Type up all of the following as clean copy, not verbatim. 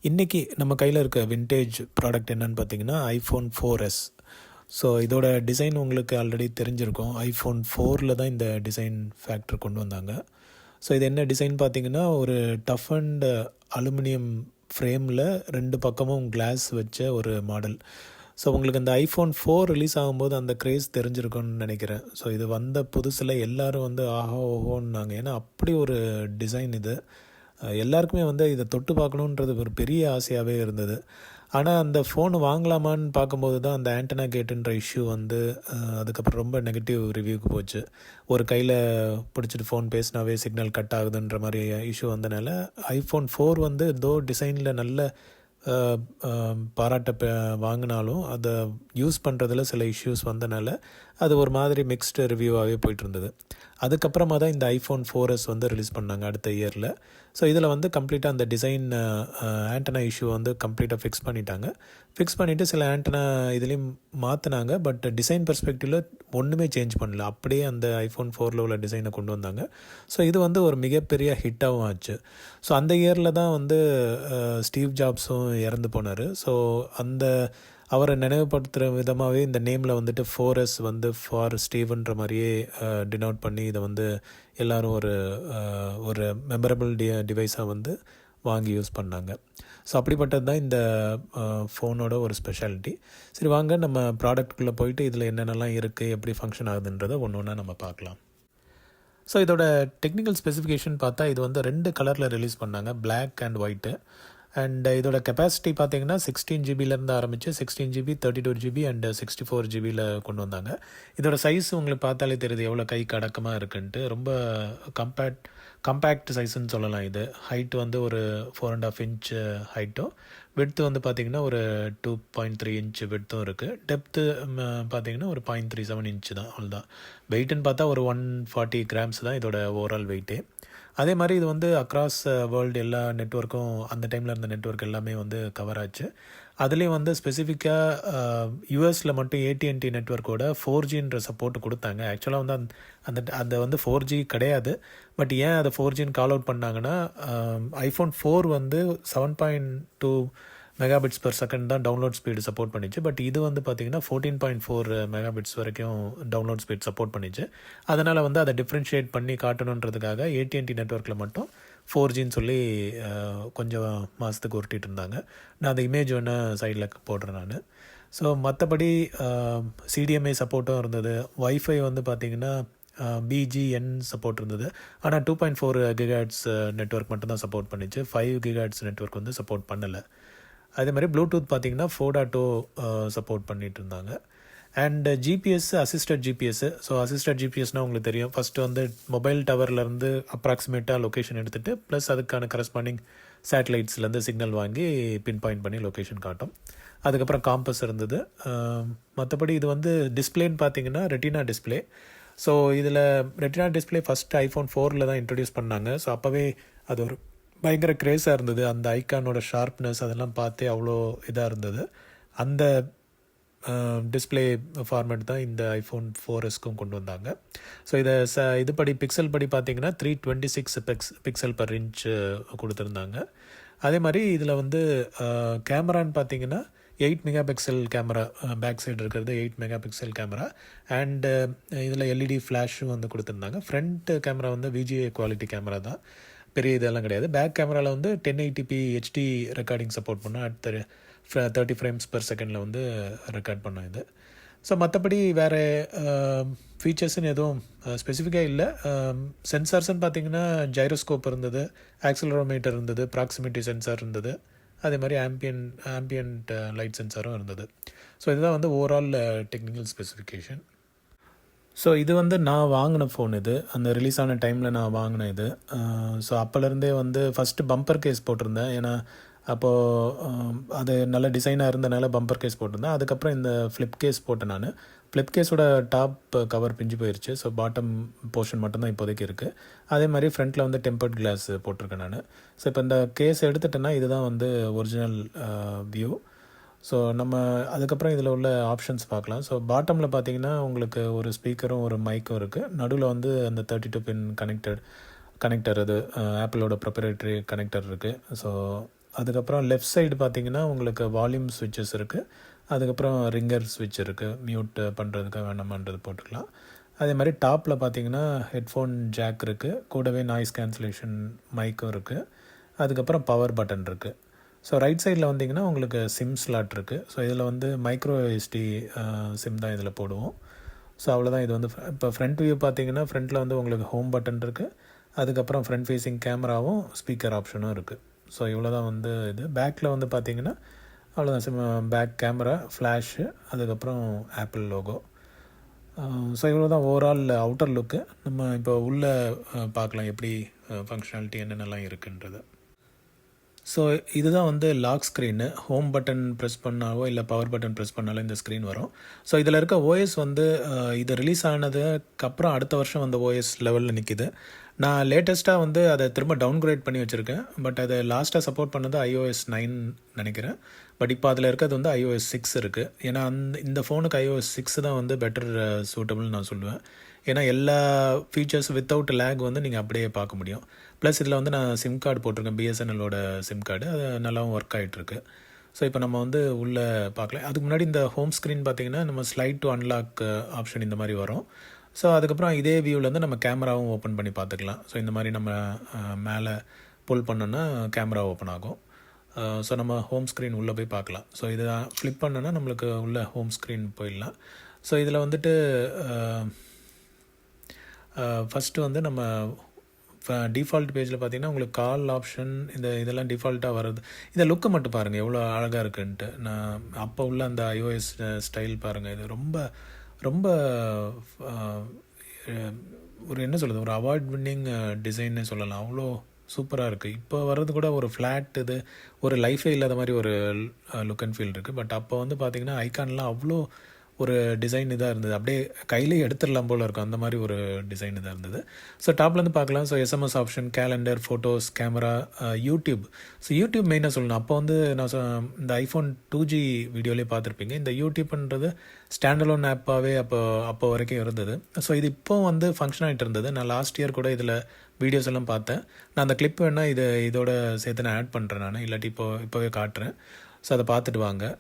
இன்றைக்கி நம்ம கையில் இருக்க விண்டேஜ் ப்ராடக்ட் என்னென்னு பார்த்தீங்கன்னா ஐஃபோன் 4S. ஸோ இதோட டிசைன் உங்களுக்கு ஆல்ரெடி தெரிஞ்சிருக்கும். ஐஃபோன் 4ல் தான் இந்த டிசைன் ஃபேக்டர் கொண்டு வந்தாங்க. ஸோ இது என்ன டிசைன் பார்த்தீங்கன்னா, ஒரு டஃப் அண்ட் அலுமினியம் ஃப்ரேமில் 2 பக்கமும் கிளாஸ் வச்ச ஒரு மாடல். ஸோ உங்களுக்கு இந்த ஐஃபோன் 4 ரிலீஸ் ஆகும்போது அந்த க்ரேஸ் தெரிஞ்சிருக்கும்னு நினைக்கிறேன். ஸோ இது வந்த புதுசில் எல்லோரும் ஆஹா ஓஹோன்னாங்க. ஏன்னா அப்படி ஒரு டிசைன் இது. எல்லாருக்குமே இதை தொட்டு பார்க்கணுன்றது ஒரு பெரிய ஆசையாகவே இருந்தது. ஆனால் அந்த ஃபோன் வாங்கலாமான்னு பார்க்கும்போது தான் அந்த ஆண்டனா கேட்டுன்ற இஷ்யூ அதுக்கப்புறம் ரொம்ப நெகட்டிவ் ரிவ்யூக்கு போச்சு. ஒரு கையில் பிடிச்சிட்டு ஃபோன் பேசினாவே சிக்னல் கட் ஆகுதுன்ற மாதிரி இஷ்யூ வந்தனால ஐஃபோன் 4 தோ டிசைனில் நல்ல பாராட்ட வாங்கினாலும் அதை யூஸ் பண்ணுறதுல சில இஷ்யூஸ் வந்தனால அது ஒரு மாதிரி மிக்ஸ்டு ரிவ்யூவாகவே போயிட்டு இருந்தது. அதுக்கப்புறமா தான் இந்த ஐஃபோன் 4S ரிலீஸ் பண்ணாங்க அடுத்த இயரில். ஸோ இதில் கம்ப்ளீட்டாக அந்த டிசைன் ஆண்டனா இஷ்யூ கம்ப்ளீட்டாக ஃபிக்ஸ் பண்ணிவிட்டு சில ஆண்டனா இதுலேயும் மாற்றினாங்க. பட் டிசைன் பெர்ஸ்பெக்டிவில் ஒன்றுமே சேஞ்ச் பண்ணல, அப்படியே அந்த ஐஃபோன் 4ல் உள்ள டிசைனை கொண்டு வந்தாங்க. ஸோ இது ஒரு மிகப்பெரிய ஹிட்டாகவும் ஆச்சு. ஸோ அந்த இயரில் தான் ஸ்டீவ் ஜாப்ஸும் இறந்து போனார். ஸோ அவரை நினைவுபடுத்துகிற விதமாகவே இந்த நேமில் 4S ஃபார் ஸ்டீவ்ன்ற மாதிரியே டினோட் பண்ணி இதை எல்லோரும் ஒரு மெமரபிள் டிவைஸாக வாங்கி யூஸ் பண்ணாங்க. ஸோ அப்படிப்பட்டது தான் இந்த ஃபோனோட ஒரு ஸ்பெஷாலிட்டி. சரி, வாங்க நம்ம ப்ராடக்ட்குள்ளே போயிட்டு இதில் என்னென்னலாம் இருக்குது, எப்படி ஃபங்க்ஷன் ஆகுதுன்றதை ஒன்று ஒன்றா நம்ம பார்க்கலாம். ஸோ இதோட டெக்னிக்கல் ஸ்பெசிஃபிகேஷன் பார்த்தா இது 2 கலரில் ரிலீஸ் பண்ணாங்க, பிளாக் அண்ட் ஒயிட்டு. அண்ட் இதோட கெப்பாசிட்டி பார்த்தீங்கன்னா 16 ஜிபிலேருந்து ஆரம்பித்து 16 ஜிபி 32 ஜிபி அண்ட் 64 ஜிபியில் கொண்டு வந்தாங்க. இதோட சைஸ் உங்களுக்கு பார்த்தாலே தெரியுது எவ்வளோ கைக்கு அடக்கமாக இருக்குன்ட்டு. ரொம்ப கம்பேக்ட் சைஸுன்னு சொல்லலாம். இது ஹைட் ஒரு 4.5 இன்ச் ஹைட்டும், விட்த்து பார்த்திங்கன்னா ஒரு 2.3 இன்ச் விட்த்தும் இருக்குது. டெப்த்து பார்த்திங்கன்னா ஒரு 0.37 இன்ச் தான், அவ்வளோதான். வெயிட்டுன்னு பார்த்தா ஒரு 140 கிராம்ஸ் தான் இதோட ஓவரால் வெயிட்டே. அதே மாதிரி இது அக்ராஸ் வேர்ல்டு எல்லா நெட்வொர்க்கும் அந்த டைமில் இருந்த நெட்வொர்க் எல்லாமே கவர் ஆச்சு. அதுலேயும் ஸ்பெசிஃபிக்காக யூஎஸில் மட்டும் AT&T நெட்வொர்க்கோட 4Gன்ற சப்போர்ட் கொடுத்தாங்க. ஆக்சுவலாக அந்த 4G கிடையாது. பட் ஏன் அதை 4Gன்னு கால் அவுட் பண்ணாங்கன்னா, ஐஃபோன் 4 7.2 மெகாபிட்ஸ் பெர் செகண்ட் தான் டவுன்லோட் ஸ்பீடு சப்போர்ட் பண்ணிச்சு. பட் இது பார்த்திங்கன்னா 14.4 மெகாபிட்ஸ் வரைக்கும் டவுன்லோட் ஸ்பீட் சப்போர்ட் பண்ணிச்சு. அதனால் அதை டிஃப்ரென்ஷியேட் பண்ணி காட்டணுன்றதுக்காக AT&T நெட்வொர்க்கில் மட்டும் 4Gன்னு சொல்லி கொஞ்சம் மாதத்துக்கு உருட்டிகிட்டு இருந்தாங்க. நான் அந்த இமேஜ் சைடில் போடுறேன் நான். ஸோ மற்றபடி CDMA சப்போர்ட்டும் இருந்தது. வைஃபை பார்த்திங்கன்னா BGN சப்போர்ட் இருந்தது. ஆனால் 2.4 GHz நெட்வொர்க் மட்டும்தான் சப்போர்ட் பண்ணிச்சு. 5 GHz நெட்வொர்க் சப்போர்ட் பண்ணலை. அதே மாதிரி ப்ளூடூத் பார்த்திங்கன்னா 4.0 சப்போர்ட் பண்ணிகிட்டு இருந்தாங்க. And GPS, assisted GPS. So assisted ஜிபிஎஸ்னால் உங்களுக்கு தெரியும், ஃபஸ்ட்டு மொபைல் டவர்லேருந்து அப்ராக்சிமேட்டாக லொக்கேஷன் எடுத்துகிட்டு ப்ளஸ் அதுக்கான கரஸ்பாண்டிங் சேட்டலைட்ஸ்லேருந்து சிக்னல் வாங்கி பின் பாயிண்ட் பண்ணி லொக்கேஷன் காட்டும். அதுக்கப்புறம் காம்பஸ் இருந்தது. மற்றபடி இது டிஸ்பிளேன்னு பார்த்தீங்கன்னா ரெட்டினா டிஸ்பிளே. ஸோ இதில் ரெட்டினா டிஸ்பிளே ஃபஸ்ட்டு ஐஃபோன் 4ல் தான் இன்ட்ரடியூஸ் பண்ணாங்க. ஸோ அப்போவே அது ஒரு பயங்கர க்ரேஸாக இருந்தது. அந்த ஐக்கானோட ஷார்ப்னஸ் அதெல்லாம் பார்த்தே அவ்வளோ இதாக இருந்தது. அந்த டிஸ்பிளே ஃபார்மேட் தான் இந்த ஐஃபோன் 4Sக்கும் கொண்டு வந்தாங்க. ஸோ இதை இதுபடி பிக்சல் படி பார்த்திங்கன்னா 326 பிக்சல் பர் இன்ச் கொடுத்துருந்தாங்க. அதே மாதிரி இதில் கேமரான்னு பார்த்திங்கன்னா 8 mega pixel camera, back side இருக்கிறது 8 மெகா பிக்சல் கேமரா. அண்டு இதில் LED ஃப்ளாஷும் கொடுத்துருந்தாங்க. Front camera VGA quality camera தான், பெரிய இதெல்லாம் கிடையாது. பேக் கேமராவில் 1080p HD ரெக்கார்டிங் சப்போர்ட் பண்ணோம். அடுத்த 30 ஃப்ரேம்ஸ் பெர் செகண்டில் ரெக்கார்ட் பண்ணோம் இது. ஸோ மற்றபடி வேறு ஃபீச்சர்ஸ்ன்னு எதுவும் ஸ்பெசிஃபிக்காக இல்லை. சென்சார்ஸ்ன்னு பார்த்தீங்கன்னா ஜைரோஸ்கோப் இருந்தது, ஆக்சிலரோமீட்டர் இருந்தது, ப்ராக்சிமிட்டி சென்சார் இருந்தது, அதே மாதிரி ஆம்பியன்ட் லைட் சென்சாரும் இருந்தது. ஸோ இதுதான் ஓவரால் டெக்னிக்கல் ஸ்பெசிஃபிகேஷன். ஸோ இது நான் வாங்கின ஃபோன். இது அந்த ரிலீஸ் ஆன டைமில் நான் வாங்கினேன் இது. ஸோ அப்போலேருந்தே ஃபஸ்ட்டு பம்பர் கேஸ் போட்டிருந்தேன். ஏன்னா அப்போது அது நல்ல டிசைனாக இருந்தனால பம்பர் கேஸ் போட்டிருந்தேன். அதுக்கப்புறம் இந்த ஃப்ளிப் கேஸ் போட்டேன் நான். ஃப்ளிப் கேஸோட டாப் கவர் பிஞ்சு போயிடுச்சு. ஸோ பாட்டம் போர்ஷன் மட்டும்தான் இப்போதைக்கு இருக்குது. அதே மாதிரி ஃப்ரண்ட்டில் டெம்பர்ட் கிளாஸ் போட்டிருக்கேன் நான். ஸோ இப்போ இந்த கேஸ் எடுத்துட்டேன்னா இதுதான் ஒரிஜினல் வியூ. ஸோ நம்ம அதுக்கப்புறம் இதில் உள்ள ஆப்ஷன்ஸ் பார்க்கலாம். ஸோ பாட்டமில் பார்த்தீங்கன்னா உங்களுக்கு ஒரு ஸ்பீக்கரும் ஒரு மைக்கும் இருக்குது. நடுவில் அந்த 32 பின் கனெக்டர் அது ஆப்பிளோட ப்ரொப்ரைட்டரி கனெக்டர் இருக்குது. ஸோ அதுக்கப்புறம் லெஃப்ட் சைடு பார்த்தீங்கன்னா உங்களுக்கு வால்யூம் ஸ்விட்சஸ் இருக்குது. அதுக்கப்புறம் ரிங்கர் ஸ்விட்ச் இருக்குது, மியூட் பண்ணுறதுக்கு வேணாமான்றது போட்டுக்கலாம். அதே மாதிரி டாப்பில் பார்த்தீங்கன்னா ஹெட்ஃபோன் ஜாக் இருக்குது, கூடவே நாய்ஸ் கேன்சலேஷன் மைக்கும் இருக்குது. அதுக்கப்புறம் பவர் பட்டன் இருக்குது. ஸோ ரைட் சைடில் வந்தீங்கன்னா உங்களுக்கு சிம் ஸ்லாட் இருக்குது. ஸோ இதில் வந்து மைக்ரோ எஸ்டி சிம் தான் இதில் போடுவோம். ஸோ அவ்வளோதான். இது வந்து இப்போ ஃப்ரண்ட் வியூ பார்த்தீங்கன்னா ஃப்ரண்ட்டில் வந்து உங்களுக்கு ஹோம் பட்டன் இருக்குது. அதுக்கப்புறம் ஃப்ரண்ட் ஃபேஸிங் கேமராவும் ஸ்பீக்கர் ஆப்ஷனும் இருக்குது. ஸோ இவ்வளோ தான் வந்து இது. பேக்கில் வந்து பார்த்தீங்கன்னா அவ்வளோதான், பேக் கேமரா, ஃப்ளாஷு, அதுக்கப்புறம் ஆப்பிள் லோகோ. ஸோ இவ்வளோ தான் ஓவரால் அவுட்டர் லுக்கு. நம்ம இப்போ உள்ளே பார்க்கலாம் எப்படி ஃபங்க்ஷனாலிட்டி என்னென்னலாம் இருக்குன்றது. ஸோ இதுதான் வந்து lock screen. Home button press பண்ணாவோ இல்லை பவர் பட்டன் ப்ரெஸ் பண்ணாலோ இந்த ஸ்க்ரீன் வரும். ஸோ இதில் இருக்க ஓஎஸ் வந்து இது ரிலீஸ் ஆனதுக்கப்புறம் அடுத்த வருஷம் வந்த ஓஎஸ் லெவலில் நிற்கிது. நான் லேட்டஸ்ட்டாக வந்து அதை திரும்ப டவுன்கிரேட் பண்ணி வச்சுருக்கேன். பட் அதை லாஸ்ட்டாக சப்போர்ட் பண்ணது iOS 9 நினைக்கிறேன். பட் இப்போ அதில் இருக்கிறது வந்து iOS 6 இருக்குது. ஏன்னா இந்த ஃபோனுக்கு iOS 6 தான் வந்து பெட்டர் சூட்டபிள்னு நான் சொல்லுவேன். ஏன்னா எல்லா ஃபீச்சர்ஸ் வித்தவுட் லேக் வந்து நீங்கள் அப்படியே பார்க்க முடியும். ப்ளஸ் இதில் வந்து நான் சிம் கார்டு போட்டிருக்கேன், பிஎஸ்என்எல்லோட சிம் கார்டு. அது நல்லாவும் ஒர்க் ஆகிட்டுருக்கு. ஸோ இப்போ நம்ம வந்து உள்ளே பார்க்கலாம். அதுக்கு முன்னாடி இந்த ஹோம் ஸ்க்ரீன் பார்த்தீங்கன்னா நம்ம ஸ்லைட் டு அன்லாக் ஆப்ஷன் இந்த மாதிரி வரும். ஸோ அதுக்கப்புறம் இதே வியூவிலேருந்து நம்ம கேமராவும் ஓப்பன் பண்ணி பார்த்துக்கலாம். ஸோ இந்த மாதிரி நம்ம மேலே புல் பண்ணோன்னா கேமரா ஓப்பன் ஆகும். ஸோ நம்ம ஹோம் ஸ்க்ரீன் உள்ளே போய் பார்க்கலாம். ஸோ இதை ஃப்ளிப் பண்ணோன்னா நம்மளுக்கு உள்ள ஹோம் ஸ்க்ரீன் போயிடலாம். ஸோ இதில் வந்துட்டு ஃபஸ்ட்டு வந்து நம்ம டிஃபால்ட் பேஜில் பார்த்தீங்கன்னா உங்களுக்கு கால் ஆப்ஷன் இதெல்லாம் டிஃபால்ட்டாக வருது. இந்த லுக்கை மட்டும் பாருங்கள் எவ்வளோ அழகாக இருக்குன்ட்டு. நான் அப்போ உள்ள அந்த iOS ஸ்டைல் பாருங்கள். இது ரொம்ப ரொம்ப ஒரு என்ன சொல்கிறது, ஒரு அவார்ட் வின்னிங் டிசைன்னே சொல்லலாம். அவ்வளோ சூப்பராக இருக்குது. இப்போ வர்றது கூட ஒரு ஃப்ளாட் இது ஒரு லைஃபே இல்லாத மாதிரி ஒரு லுக் அண்ட் ஃபீல் இருக்குது. பட் அப்போ வந்து பார்த்திங்கன்னா ஐகான்லாம் அவ்வளோ ஒரு டிசைன் இதாக இருந்தது. அப்படியே கையிலே எடுத்துடலாம் போல் இருக்கும், அந்த மாதிரி ஒரு டிசைன் இதாக இருந்தது. ஸோ டாப்லேருந்து பார்க்கலாம். So SMS option, calendar, photos, camera, YouTube. So YouTube மெயினாக சொல்லணும். அப்போ வந்து நான் இந்த ஐஃபோன் 2G வீடியோலேயே பார்த்துருப்பீங்க. இந்த யூடியூப்ன்றது ஸ்டாண்டலோன் ஆப்பாகவே அப்போ வரைக்கும் இருந்தது. ஸோ இது இப்போ வந்து ஃபங்க்ஷன் ஆகிட்டு இருந்தது. நான் லாஸ்ட் இயர் கூட இதில் வீடியோஸ் எல்லாம் பார்த்தேன். நான் அந்த கிளிப் வேணால் இதோட சேர்த்து நான் ஆட் பண்ணுறேன். நான் இல்லாட்டி இப்போவே காட்டுறேன். ஸோ அதை பார்த்துட்டு வாங்க.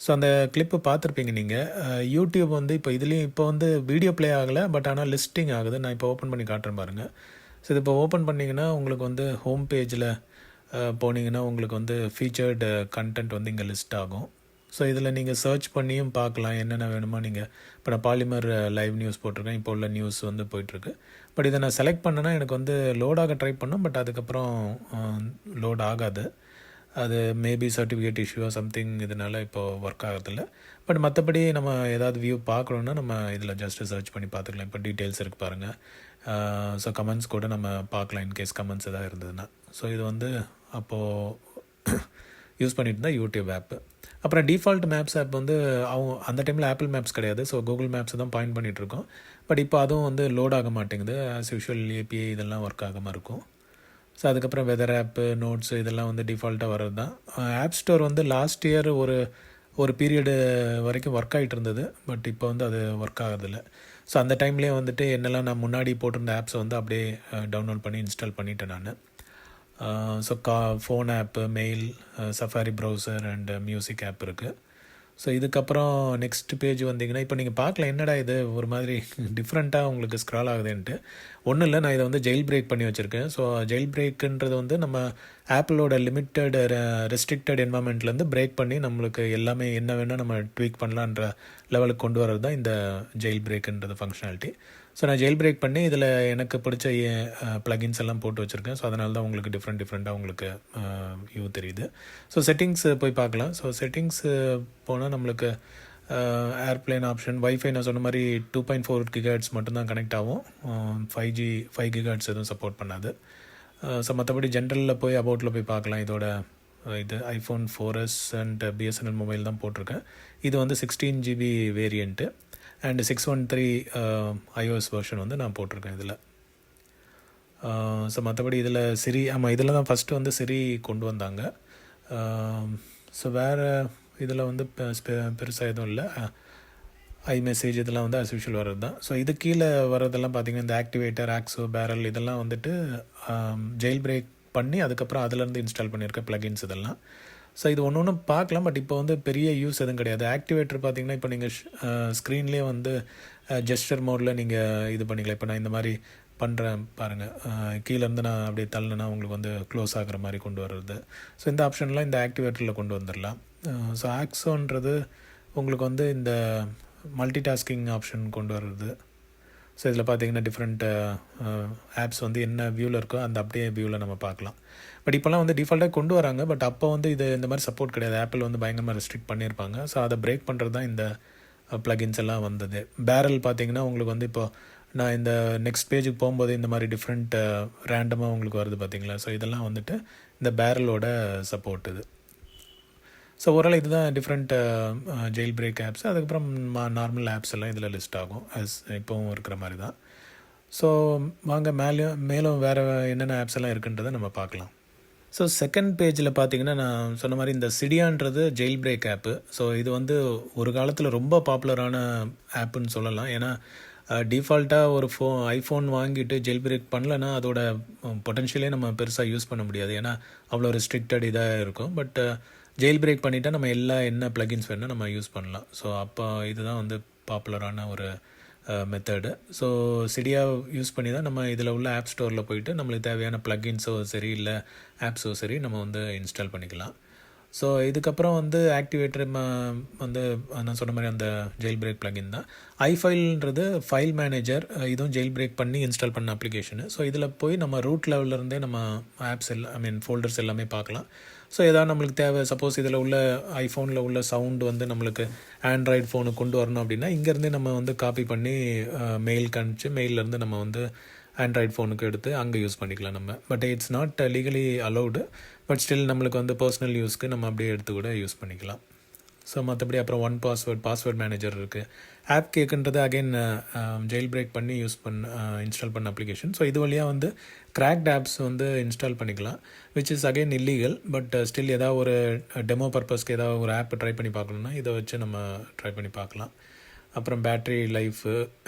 ஸோ அந்த கிளிப்பு பார்த்துருப்பீங்க நீங்கள். யூடியூப் வந்து இப்போ இதுலேயும் இப்போ வந்து வீடியோ ப்ளே ஆகலை, பட் ஆனால் லிஸ்டிங் ஆகுது. நான் இப்போ ஓப்பன் பண்ணி காட்டுறேன் பாருங்கள். ஸோ இது இப்போ ஓப்பன் பண்ணிங்கன்னா உங்களுக்கு வந்து ஹோம் பேஜில் போனீங்கன்னா உங்களுக்கு வந்து ஃபீச்சர்டு கண்டென்ட் வந்து இங்கே லிஸ்ட் ஆகும். ஸோ இதில் நீங்கள் சர்ச் பண்ணியும் பார்க்கலாம் என்னென்ன வேணுமோ. நீங்கள் இப்போ நான் பாலிமர் லைவ் நியூஸ் போட்டிருக்கேன். இப்போ உள்ள நியூஸ் வந்து போயிட்டுருக்கு. பட் இதை நான் செலக்ட் பண்ணேன்னா எனக்கு வந்து லோடாக ட்ரை பண்ணோம். பட் அதுக்கப்புறம் லோட் ஆகாது. அது மேபி சர்டிஃபிகேட் இஷ்யூ சம்திங் இதனால் இப்போது ஒர்க் ஆகிறதில்ல. பட் மற்றபடி நம்ம ஏதாவது வியூ பார்க்கணுன்னா நம்ம இதில் ஜஸ்ட்டு சர்ச் பண்ணி பார்த்துக்கலாம். இப்போ டீட்டெயில்ஸ் இருக்குது பாருங்கள். ஸோ கமெண்ட்ஸ் கூட நம்ம பார்க்கலாம், இன்கேஸ் கமெண்ட்ஸ் எதாவது இருந்ததுன்னா. ஸோ இது வந்து அப்போது யூஸ் பண்ணிட்டு இருந்தால் யூடியூப் ஆப்பு. அப்புறம் டிஃபால்ட் மேப்ஸ் ஆப் வந்து அந்த டைமில் ஆப்பிள் மேப்ஸ் கிடையாது. ஸோ கூகுள் மேப்ஸ் தான் பாயிண்ட் பண்ணிகிட்ருக்கோம். பட் இப்போ அதுவும் வந்து லோட் ஆக மாட்டேங்குது. ஆஸ் யூஷுவல் ஏபிஐ இதெல்லாம் ஒர்க் ஆகாமல் இருக்கும். ஸோ அதுக்கப்புறம் வெதர் ஆப்பு, நோட்ஸு இதெல்லாம் வந்து டிஃபால்ட்டாக வர்றது தான். ஆப் ஸ்டோர் வந்து லாஸ்ட் இயர் ஒரு பீரியடு வரைக்கும் ஒர்க் ஆகிட்டு இருந்தது. பட் இப்போ வந்து அது ஒர்க் ஆகிறதில்ல. ஸோ அந்த டைம்லேயே வந்துட்டு என்னெல்லாம் நான் முன்னாடி போட்டிருந்த ஆப்ஸை வந்து அப்படியே டவுன்லோட் பண்ணி இன்ஸ்டால் பண்ணிட்டேன் நான். So phone app, mail, safari browser and music app இருக்குது. ஸோ இதுக்கப்புறம் நெக்ஸ்ட் பேஜ் வந்தீங்கன்னா இப்போ நீங்கள் பார்க்கலாம் என்னடா இது ஒரு மாதிரி டிஃப்ரெண்ட்டாக உங்களுக்கு ஸ்க்ரால் ஆகுதுன்ட்டு. ஒன்றும் இல்லை, நான் இதை வந்து ஜெயில் பிரேக் பண்ணி வச்சுருக்கேன். ஸோ ஜெயில் பிரேக்குன்றது வந்து நம்ம ஆப்பிளோட லிமிட்டட் ரெஸ்ட்ரிக்டட் என்வாயன்மெண்ட்லேருந்து பிரேக் பண்ணி நம்மளுக்கு எல்லாமே என்ன வேணால் நம்ம ட்வீக் பண்ணலான்ற லெவலுக்கு கொண்டு வரது தான் இந்த ஜெயில் பிரேக்குன்றது ஃபங்க்ஷனாலிட்டி. ஸோ நான் ஜெயில் பிரேக் பண்ணி இதில் எனக்கு பிடிச்ச ப்ளகின்ஸ் எல்லாம் போட்டு வச்சுருக்கேன். ஸோ அதனால தான் உங்களுக்கு டிஃப்ரெண்ட்டாக உங்களுக்கு வியூ தெரியுது. ஸோ செட்டிங்ஸ் போய் பார்க்கலாம். ஸோ செட்டிங்ஸ் போனால் நம்மளுக்கு ஏர்ப்ளேன் ஆப்ஷன், வைஃபை நான் சொன்ன மாதிரி 2.4 GHz மட்டும்தான் கனெக்ட் ஆகும். 5 GHz எதுவும் சப்போர்ட் பண்ணாது. ஸோ மற்றபடி ஜென்ரலில் போய் அபவுட்டில் போய் பார்க்கலாம். இதோட இது iPhone 4S and BSNL mobile தான் போட்டிருக்கேன். இது வந்து 16 GB variant and 613 iOS version வந்து நான் போட்டிருக்கேன் இதில். ஸோ மற்றபடி இதில் சிரி, ஆமாம் இதில் தான் ஃபஸ்ட்டு வந்து சிரி கொண்டு வந்தாங்க. ஸோ வேறு இதில் வந்து பெருசாக எதுவும் இல்லை. iMessage இதெல்லாம் வந்து அஸ் யூஷுவல் வர்றது தான். ஸோ இது கீழே வர்றதெல்லாம் பார்த்திங்கன்னா இந்த ஆக்டிவேட்டர், ஆக்ஸோ, பேரல் இதெல்லாம் வந்துட்டு ஜெயில் பிரேக் பண்ணி அதுக்கப்புறம் அதிலேருந்து இன்ஸ்டால் பண்ணியிருக்க ப்ளகின்ஸ் இதெல்லாம். ஸோ இது ஒன்று ஒன்று பார்க்கலாம், பட் இப்போ வந்து பெரிய யூஸ் எதுவும் கிடையாது. ஆக்டிவேட்டர் பார்த்திங்கன்னா இப்போ நீங்கள் ஸ்க்ரீன்லேயே வந்து ஜெஸ்டர் மோடில் நீங்கள் இது பண்ணிக்கலாம். இப்போ நான் இந்த மாதிரி பண்ணுறேன் பாருங்கள், கீழேருந்து நான் அப்படியே தள்ளுனா உங்களுக்கு வந்து க்ளோஸ் ஆகிற மாதிரி கொண்டு வர்றது. ஸோ இந்த ஆப்ஷன்லாம் இந்த ஆக்டிவேட்டரில் கொண்டு வந்துடலாம். ஸோ ஆக்ஸோன்றது உங்களுக்கு வந்து இந்த மல்டி டாஸ்கிங் ஆப்ஷன் கொண்டு வர்றது. ஸோ இதில் பார்த்தீங்கன்னா டிஃப்ரெண்ட் ஆப்ஸ் வந்து என்ன வியூவில் இருக்கோ அந்த அப்படியே வியூவில் நம்ம பார்க்கலாம். பட் இப்போலாம் வந்து டிஃபால்ட்டாக கொண்டு வராங்க, பட் அப்போ வந்து இது இந்த மாதிரி சப்போர்ட் கிடையாது. ஆப்பிள் வந்து பயங்கரமாக ரெஸ்ட்ரிக்ட் பண்ணியிருப்பாங்க. ஸோ அதை பிரேக் பண்ணுறது தான் இந்த ப்ளகின்ஸ் எல்லாம் வந்தது. பேரல் பார்த்தீங்கன்னா உங்களுக்கு வந்து இப்போ நான் இந்த நெக்ஸ்ட் பேஜுக்கு போகும்போது இந்த மாதிரி டிஃப்ரெண்ட் ரேண்டமாக உங்களுக்கு வருது பார்த்தீங்களா. ஸோ இதெல்லாம் வந்துட்டு இந்த பேரலோட சப்போர்ட் இது. ஸோ ஓரளவு இதுதான் டிஃப்ரெண்ட் ஜெயில் பிரேக் ஆப்ஸ். அதுக்கப்புறம் நார்மல் ஆப்ஸ் எல்லாம் இதில் லிஸ்ட் ஆகும் இப்போவும் இருக்கிற மாதிரி தான். ஸோ வாங்க மேலும் வேறு என்னென்ன ஆப்ஸ் எல்லாம் இருக்குன்றதை நம்ம பார்க்கலாம். ஸோ செகண்ட் பேஜில் பார்த்தீங்கன்னா நான் சொன்ன மாதிரி இந்த சிடியான்றது ஜெயில் பிரேக் ஆப்பு. ஸோ இது வந்து ஒரு காலத்தில் ரொம்ப பாப்புலரான ஆப்புன்னு சொல்லலாம். ஏன்னா டிஃபால்ட்டாக ஒரு ஐஃபோன் வாங்கிட்டு ஜெயில் பிரேக் பண்ணலன்னா அதோட பொட்டென்ஷியலே நம்ம பெருசாக யூஸ் பண்ண முடியாது. ஏன்னா அவ்வளோ ரெஸ்ட்ரிக்டட் இதாக இருக்கும். பட் ஜெயில் பிரேக் பண்ணிவிட்டால் நம்ம என்ன ப்ளகின்ஸ் வேணால் நம்ம யூஸ் பண்ணலாம். ஸோ அப்போ இதுதான் வந்து பாப்புலரான ஒரு மெத்தடு. ஸோ சிடியா யூஸ் பண்ணி தான் நம்ம இதில் உள்ள ஆப் ஸ்டோரில் போயிட்டு நம்மளுக்கு தேவையான ப்ளகின்ஸோ சரி இல்லை ஆப்ஸோ சரி நம்ம வந்து இன்ஸ்டால் பண்ணிக்கலாம். ஸோ இதுக்கப்புறம் வந்து ஆக்டிவேட்டர் வந்து நான் சொன்ன மாதிரி அந்த ஜெயில் பிரேக் ப்ளகின் தான். ஐஃபைல்ன்றது ஃபைல் மேனேஜர், இதுவும் ஜெயில் பிரேக் பண்ணி இன்ஸ்டால் பண்ண அப்ளிகேஷனு. ஸோ இதில் போய் நம்ம ரூட் லெவல்லேருந்தே நம்ம ஆப்ஸ் எல்லாம் ஃபோல்டர்ஸ் எல்லாமே பார்க்கலாம். ஸோ எதாவது நம்மளுக்கு தேவை, சப்போஸ் இதில் உள்ள ஐஃபோனில் உள்ள சவுண்டு வந்து நம்மளுக்கு ஆண்ட்ராய்டு ஃபோனுக்கு கொண்டு வரணும் அப்படின்னா இங்கேருந்தே நம்ம வந்து காப்பி பண்ணி மெயிலுக்கு அனுப்பிச்சு மெயிலேருந்து நம்ம வந்து ஆண்ட்ராய்டு ஃபோனுக்கு எடுத்து அங்கே யூஸ் பண்ணிக்கலாம் நம்ம. But it's not legally allowed. But still நம்மளுக்கு வந்து பர்சனல் யூஸ்க்கு நம்ம அப்படியே எடுத்து கூட யூஸ் பண்ணிக்கலாம். ஸோ மற்றபடி அப்புறம் பாஸ்வேர்ட் மேனேஜர் இருக்குது. ஆப் கேக்குன்றது அகைன் ஜெயில் பிரேக் பண்ணி இன்ஸ்டால் பண்ண அப்ளிகேஷன். ஸோ இது வழியாக வந்து கிராக்ட் ஆப்ஸ் வந்து இன்ஸ்டால் பண்ணிக்கலாம், which is again illegal. But still ஏதாவது ஒரு டெமோ பர்பஸ்க்கு ஏதாவது ஒரு ஆப் ட்ரை பண்ணி பார்க்கணுன்னா இதை வச்சு நம்ம ட்ரை பண்ணி பார்க்கலாம். அப்புறம் பேட்ரி லைஃபு,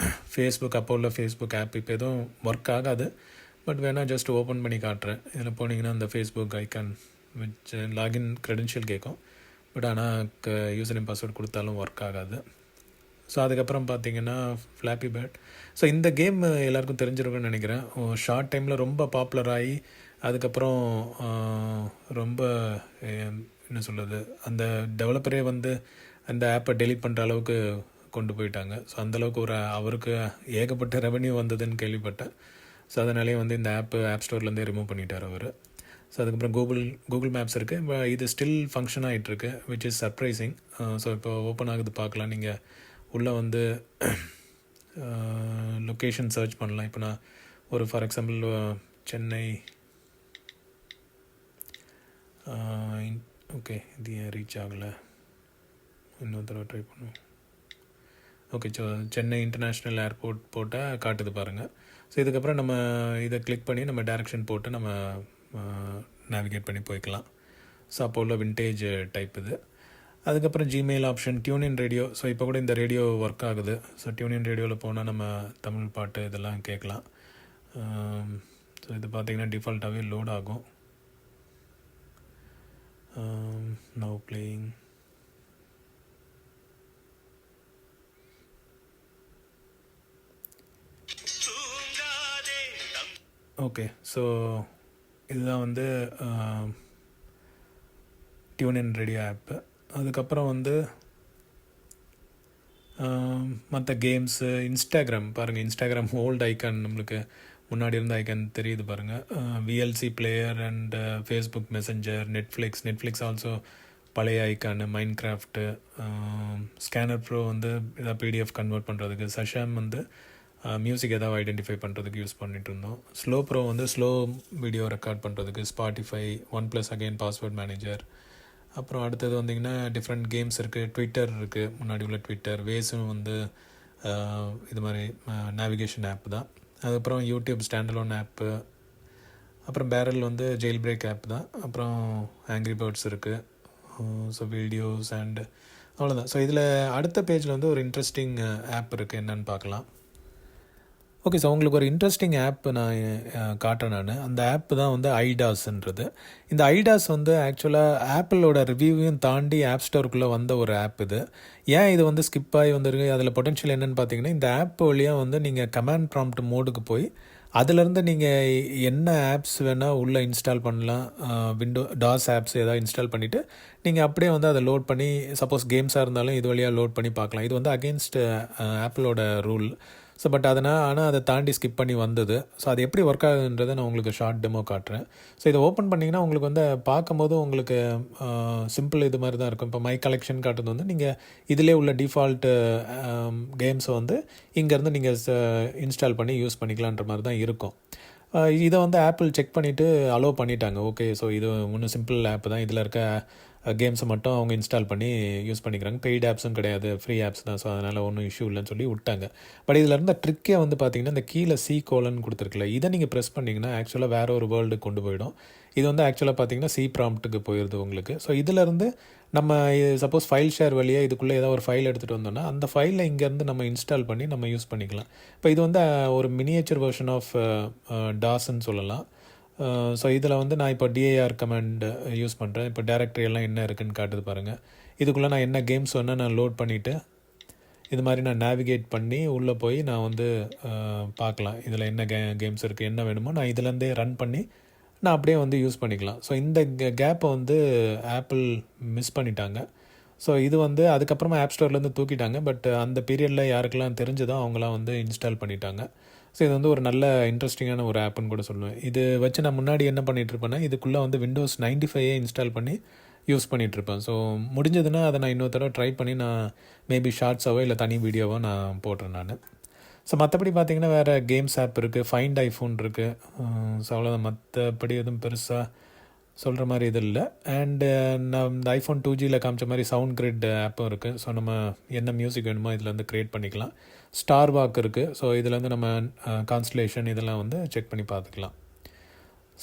ஃபேஸ்புக், அப்போ உள்ள ஃபேஸ்புக் ஆப் இப்போ எதுவும் ஒர்க் ஆகாது. பட் வேணால் ஜஸ்ட் ஓப்பன் பண்ணி காட்டுறேன். இதில் போனீங்கன்னா அந்த ஃபேஸ்புக் ஐக்கான் வச்சு லாகின் க்ரெடென்ஷியல் கேட்கும். பட் ஆனால் யூசர் நேம் பாஸ்வேர்ட் கொடுத்தாலும் ஒர்க் ஆகாது. ஸோ அதுக்கப்புறம் பார்த்தீங்கன்னா ஃப்ளாப்பி பேட். ஸோ இந்த கேம் எல்லாருக்கும் தெரிஞ்சிருக்குன்னு நினைக்கிறேன். ஷார்ட் டைமில் ரொம்ப பாப்புலர் ஆகி அதுக்கப்புறம் ரொம்ப என்ன சொல்கிறது, அந்த டெவலப்பரே வந்து அந்த ஆப்பை டெலீட் பண்ணுற அளவுக்கு கொண்டு போயிட்டாங்க. ஸோ அந்தளவுக்கு அவருக்கு ஏகப்பட்ட ரெவன்யூ வந்ததுன்னு கேள்விப்பட்டேன். ஸோ அதனாலே வந்து இந்த ஆப் ஸ்டோர்லேருந்தே ரிமூவ் பண்ணிட்டார் அவர். ஸோ அதுக்கப்புறம் கூகுள் மேப்ஸ் இருக்குது. இது ஸ்டில் ஃபங்க்ஷன் ஆகிட்டுருக்கு, விச் இஸ் சர்ப்ரைசிங். ஸோ இப்போ ஓப்பன் ஆகுது பார்க்கலாம். நீங்கள் உள்ளே வந்து லொக்கேஷன் சர்ச் பண்ணலாம். இப்போ நான் ஒரு ஃபார் எக்ஸாம்பிள் சென்னை, ஓகே இது ஏன் ரீச் ஆகலை, இன்னொரு தடவை ட்ரை பண்ணுவோம். Okay, so Chennai international airport போட்டால் காட்டுது பாருங்கள். ஸோ இதுக்கப்புறம் நம்ம இதை கிளிக் பண்ணி நம்ம டைரக்ஷன் போட்டு நம்ம நேவிகேட் பண்ணி போய்க்கலாம். ஸோ அப்போ உள்ள விண்டேஜ் டைப் இது. அதுக்கப்புறம் ஜிமெயில் ஆப்ஷன், டியூனின் ரேடியோ. ஸோ இப்போ கூட இந்த ரேடியோ ஒர்க் ஆகுது. ஸோ டியூனின் ரேடியோவில் போனால் நம்ம தமிழ் பாட்டு இதெல்லாம் கேட்கலாம். ஸோ இது பார்த்திங்கன்னா டிஃபால்ட்டாகவே லோட் ஆகும். Now playing. ஓகே, ஸோ இதுதான் வந்து டியூனின் ரேடியோ ஆப்பு. அதுக்கப்புறம் வந்து மற்ற கேம்ஸு, இன்ஸ்டாகிராம் பாருங்கள். இன்ஸ்டாகிராம் ஓல்டு ஐக்கான் நம்மளுக்கு முன்னாடி இருந்த ஐக்கான் தெரியுது பாருங்கள். VLC player and Facebook Messenger, Netflix also பழைய icon, Minecraft, scanner pro வந்து எதாவது பிடிஎஃப் கன்வெர்ட் பண்ணுறதுக்கு, சஷாம் வந்து மியூசிக் ஏதாவது ஐடென்டிஃபை பண்ணுறதுக்கு யூஸ் பண்ணிகிட்டு இருந்தோம். ஸ்லோ ப்ரோ வந்து ஸ்லோ வீடியோ ரெக்கார்ட் பண்ணுறதுக்கு, Spotify, OnePlus again password manager. அப்புறம் அடுத்தது வந்திங்கன்னா டிஃப்ரெண்ட் கேம்ஸ் இருக்குது, ட்விட்டர் இருக்குது, முன்னாடி உள்ள ட்விட்டர், வேஸும் வந்து இது மாதிரி நேவிகேஷன் ஆப் தான். அதுக்கப்புறம் யூடியூப் ஸ்டாண்டலோன் ஆப்பு, அப்புறம் பேரல் வந்து ஜெயில் பிரேக் ஆப் தான். அப்புறம் ஆங்க்ரி பேர்ட்ஸ் இருக்குது. ஸோ வீடியோஸ் அண்ட் அவ்வளோதான். ஸோ இதில் அடுத்த பேஜில் வந்து ஒரு இன்ட்ரெஸ்டிங் ஆப் இருக்குது, என்னென்னு பார்க்கலாம். ஓகே, ஸோ உங்களுக்கு ஒரு இன்ட்ரெஸ்டிங் ஆப் நான் காட்டுறேன். அந்த ஆப் தான் வந்து ஐடாஸ்ன்றது. இந்த ஐடாஸ் வந்து ஆக்சுவலாக ஆப்பிளோட ரிவ்யூவையும் தாண்டி ஆப் ஸ்டோருக்குள்ளே வந்த ஒரு ஆப் இது. ஏன் இது வந்து ஸ்கிப் ஆகி வந்துருக்கு, அதில் பொட்டென்ஷியல் என்னென்னு பார்த்தீங்கன்னா, இந்த ஆப் வழியாக வந்து நீங்கள் கமாண்ட் ப்ராம்ப்ட் மோடுக்கு போய் அதிலேருந்து நீங்கள் என்ன ஆப்ஸ் வேணால் உள்ளே இன்ஸ்டால் பண்ணலாம். டாஸ் ஆப்ஸ் ஏதாவது இன்ஸ்டால் பண்ணிவிட்டு நீங்கள் அப்படியே வந்து அதை லோட் பண்ணி, சப்போஸ் கேம்ஸாக இருந்தாலும் இது வழியாக லோட் பண்ணி பார்க்கலாம். இது வந்து அகெயின்ஸ்ட் ஆப்பிளோட ரூல். ஸோ பட் ஆனால் அதை தாண்டி ஸ்கிப் பண்ணி வந்தது. ஸோ அது எப்படி ஒர்க் ஆகுதுன்றதை நான் உங்களுக்கு ஷார்ட் டெமோ காட்டுறேன். ஸோ இதை ஓப்பன் பண்ணிங்கன்னா உங்களுக்கு வந்து பார்க்கும்போது உங்களுக்கு சிம்பிள் இது மாதிரி தான் இருக்கும். இப்போ மை கலெக்ஷன் காட்டுறது வந்து நீங்கள் இதிலே உள்ள டிஃபால்ட்டு கேம்ஸை வந்து இங்கேருந்து நீங்கள் இன்ஸ்டால் பண்ணி யூஸ் பண்ணிக்கலான்ற மாதிரி தான் இருக்கும். இதை வந்து ஆப்பிள் செக் பண்ணிவிட்டு அலோவ் பண்ணிட்டாங்க. ஓகே, ஸோ இது ஒன்றும் சிம்பிள் ஆப் தான், இதில் இருக்க கேம்ஸை மட்டும் அவங்க இன்ஸ்டால் பண்ணி யூஸ் பண்ணிக்கிறாங்க, பெய்டு ஆப்ஸும் கிடையாது, ஃப்ரீ ஆப்ஸ் தான். ஸோ அதனால் ஒன்றும் இஷ்யூ இல்லைன்னு சொல்லி விட்டாங்க. பட் இதில் இருந்த ட்ரிக்கே வந்து பார்த்திங்கன்னா, இந்த கீழே C:, கொடுத்துருக்குல்ல, இதை நீங்கள் ப்ரெஸ் பண்ணிங்கன்னா ஆக்சுவலாக வேறு ஒரு வேர்ல்டுக்கு கொண்டு போயிடும். இது வந்து ஆக்சுவலாக பார்த்திங்கன்னா C ப்ராம்ப்ட்டுக்கு போயிடுது உங்களுக்கு. ஸோ இதிலேருந்து நம்ம சப்போஸ் ஃபைல் ஷேர் வழியாக இதுக்குள்ளே ஏதாவது ஒரு ஃபைல் எடுத்துகிட்டு வந்தோம்னா அந்த ஃபைலை இங்கேருந்து நம்ம இன்ஸ்டால் பண்ணி நம்ம யூஸ் பண்ணிக்கலாம். இப்போ இது வந்து ஒரு மினியேச்சர் வெர்ஷன் ஆஃப் டாஸ்ன்னு சொல்லலாம். ஸோ இதில் வந்து நான் இப்போ DIR கமாண்ட் யூஸ் பண்ணுறேன். இப்போ டைரக்டரி எல்லாம் என்ன இருக்குதுன்னு காட்டுது பாருங்கள். இதுக்குள்ளே நான் என்ன கேம்ஸ் வேணால் நான் லோட் பண்ணிவிட்டு இது மாதிரி நான் நேவிகேட் பண்ணி உள்ளே போய் நான் வந்து பார்க்கலாம். இதில் என்ன கேம்ஸ் இருக்குது, என்ன வேணுமோ நான் இதிலேருந்தே ரன் பண்ணி நான் அப்படியே வந்து யூஸ் பண்ணிக்கலாம். ஸோ இந்த கேப்பை வந்து ஆப்பிள் மிஸ் பண்ணிட்டாங்க. ஸோ இது வந்து அதுக்கப்புறமா ஆப் ஸ்டோர்லேருந்து தூக்கிட்டாங்க. பட் அந்த பீரியடில் யாருக்கெல்லாம் தெரிஞ்சதோ அவங்களாம் வந்து இன்ஸ்டால் பண்ணிட்டாங்க. ஸோ இது வந்து ஒரு நல்ல இன்ட்ரெஸ்டிங்கான ஒரு ஆப்புன்னு கூட சொல்லுவேன். இது வச்சு நான் முன்னாடி என்ன பண்ணிகிட்ருப்பேன்னா, இதுக்குள்ளே வந்து Windows 95 இன்ஸ்டால் பண்ணி யூஸ் பண்ணிகிட்ருப்பேன். ஸோ முடிஞ்சதுன்னா அதை நான் இன்னொரு தடவை ட்ரை பண்ணி நான் மேபி ஷார்ட்ஸாவோ இல்லை தனி வீடியோவோ நான் போடுறேன் நான். ஸோ மற்றபடி பார்த்திங்கன்னா வேறு கேம்ஸ் ஆப் இருக்குது, ஃபைண்ட் ஐஃபோன் இருக்குது. ஸோ அவ்வளோதான், மற்றபடி எதுவும் பெருசாக சொல்கிற மாதிரி இது இல்லை. அண்டு நான் இந்த iPhone 2Gயில் காமிச்ச மாதிரி சவுண்ட் கிரிட் ஆப்பும் இருக்குது. ஸோ நம்ம என்ன மியூசிக் வேணுமோ இதில் வந்து க்ரியேட் பண்ணிக்கலாம். ஸ்டார் வாக் இருக்குது. ஸோ இதில் வந்து நம்ம கான்ஸ்டலேஷன் இதெல்லாம் வந்து செக் பண்ணி பார்த்துக்கலாம்.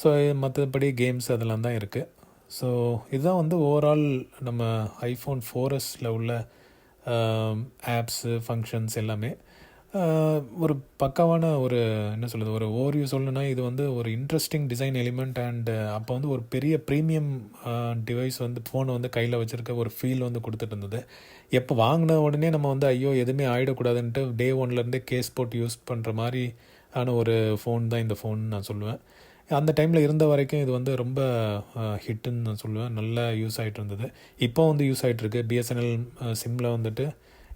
ஸோ மற்றபடி கேம்ஸ் அதெல்லாம் தான் இருக்குது. ஸோ இதுதான் வந்து ஓவரால் நம்ம iPhone 4S உள்ள ஆப்ஸு, ஃபங்க்ஷன்ஸ் எல்லாமே. ஒரு பக்காவான ஒரு என்ன சொல்கிறது, ஒரு ஓவர்வியூ சொல்லணுன்னா இது வந்து ஒரு இன்ட்ரெஸ்டிங் டிசைன் எலிமெண்ட். அண்டு அப்போ வந்து ஒரு பெரிய ப்ரீமியம் டிவைஸ் வந்து ஃபோனை வந்து கையில் வச்சுருக்க ஒரு ஃபீல் வந்து கொடுத்துட்டு இருந்தது. எப்போ வாங்கின உடனே நம்ம வந்து ஐயோ எதுவுமே ஆகிடக்கூடாதுன்ட்டு டே ஒன்லேருந்தே கேஸ் போட்டு யூஸ் பண்ணுற மாதிரி ஆன ஒரு ஃபோன் தான் இந்த ஃபோன் நான் சொல்லுவேன். அந்த டைமில் இருந்த வரைக்கும் இது வந்து ரொம்ப ஹிட்டுன்னு நான் சொல்லுவேன். நல்லா யூஸ் ஆகிட்டு இருந்தது. இப்போ வந்து யூஸ் ஆகிட்டுருக்கு. BSNL சிம்மில் வந்துட்டு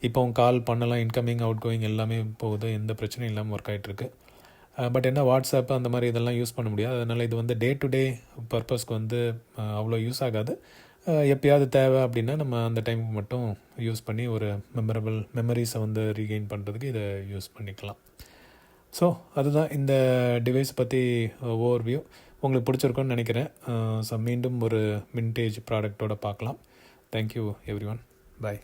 இப்போ கால் பண்ணலாம், இன்கமிங் அவுட் கோயிங் எல்லாமே போகுது, எந்த பிரச்சனையும் இல்லாமல் ஒர்க் ஆகிட்டுருக்கு. பட் என்ன வாட்ஸ்அப் அந்த மாதிரி இதெல்லாம் யூஸ் பண்ண முடியாது. அதனால் இது வந்து டே டு டே பர்பஸ்க்கு வந்து அவ்வளோ யூஸ் ஆகாது. எப்போயாவது தேவை அப்படின்னா நம்ம அந்த டைமுக்கு மட்டும் யூஸ் பண்ணி ஒரு மெமரிஸை வந்து ரீகெயின் பண்ணுறதுக்கு இதை யூஸ் பண்ணிக்கலாம். ஸோ அதுதான் இந்த டிவைஸ் பற்றி ஓவர்வியூ. உங்களுக்கு பிடிச்சிருக்குன்னு நினைக்கிறேன். ஸோ மீண்டும் ஒரு விண்டேஜ் ப்ராடக்டோடு பார்க்கலாம். Thank you everyone. பாய்.